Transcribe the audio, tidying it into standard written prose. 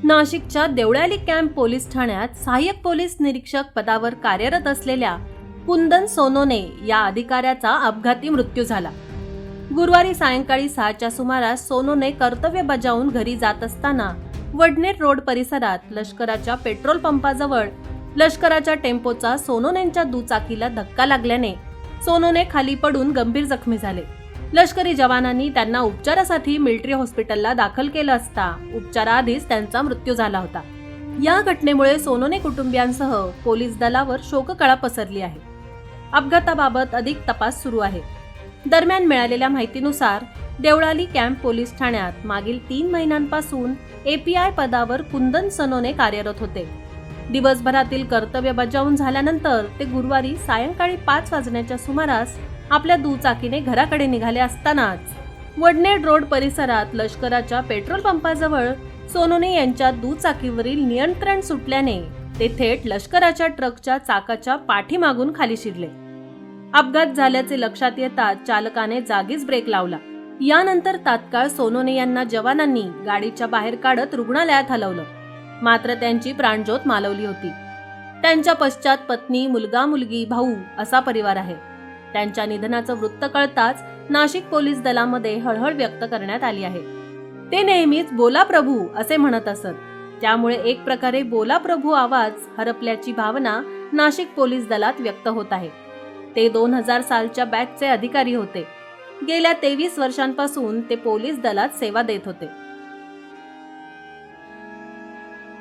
नाशिकच्या Deolali camp police ठाण्यात सहाय्यक पोलीस निरीक्षक पदावर कार्यरत असलेल्या कुंदन सोनोने या अधिकाऱ्याचा अपघाती मृत्यू झाला। गुरुवारी सायंकाळी 6च्या सुमारास सोनोने कर्तव्य बजावून घरी जात असताना वडनेर रोड परिसरात लष्कराच्या पेट्रोल पंपाजवळ लष्कराच्या टेम्पोचा सोनोनेंच्या दुचाकीला धक्का लागल्याने सोनोने खाली पडून गंभीर जखमी झाले। लष्करी जवानांनी त्यांना उपचारासाठी मिलिटरी हॉस्पिटलला दाखल केलं असता उपचाराआधीच त्यांचा मृत्यू झाला होता। या घटनेमुळे सोनोने कुटुंबियांसह पोलीस दलावर शोककळा पसरली आहे। अपघाताबाबत अधिक तपास सुरू आहे। दरम्यान मिळालेल्या माहितीनुसार देवळाली कॅम्प पोलीस ठाण्यात मागील 3 महिन्यांपासून API पदावर कुंदन सोनोने कार्यरत होते। दिवसभरातील कर्तव्य बजावून झाल्यानंतर ते गुरुवारी सायंकाळी 5 वाजण्याच्या सुमारास आपल्या दुचाकीने घराकडे निघाले असतानाच वडनेर रोड परिसरात लष्कराच्या पेट्रोल पंपाजवळ सोनोने यांच्या दुचाकीवरील नियंत्रण सुटल्याने ते थेट लष्कराच्या ट्रकच्या चाकाच्या पाठीमागून खाली शिरले। अपघात झाल्याचे लक्षात येताच चालकाने जागीच ब्रेक लावला। यानंतर तात्काळ सोनोने यांना जवानांनी गाडीच्या बाहेर काढत रुग्णालयात हलवलं, मात्र त्यांची प्राणज्योत मालवली होती। त्यांच्या पश्चात पत्नी, मुलगा, मुलगी, भाऊ असा परिवार आहे। त्यांच्या निधनाचं वृत्त कळताच नाशिक पोलीस दलामध्ये हळहळ व्यक्त करण्यात आली आहे। ते नेहमीच बोला प्रभू असे म्हणत असत, त्यामुळे एक प्रकारे बोला प्रभू आवाज हरपल्याची भावना नाशिक पोलीस दलात व्यक्त होत आहे। ते 2000 सालच्या बॅचचे अधिकारी होते। गेल्या 23 वर्षांपासून ते पोलीस दलात सेवा देत होते।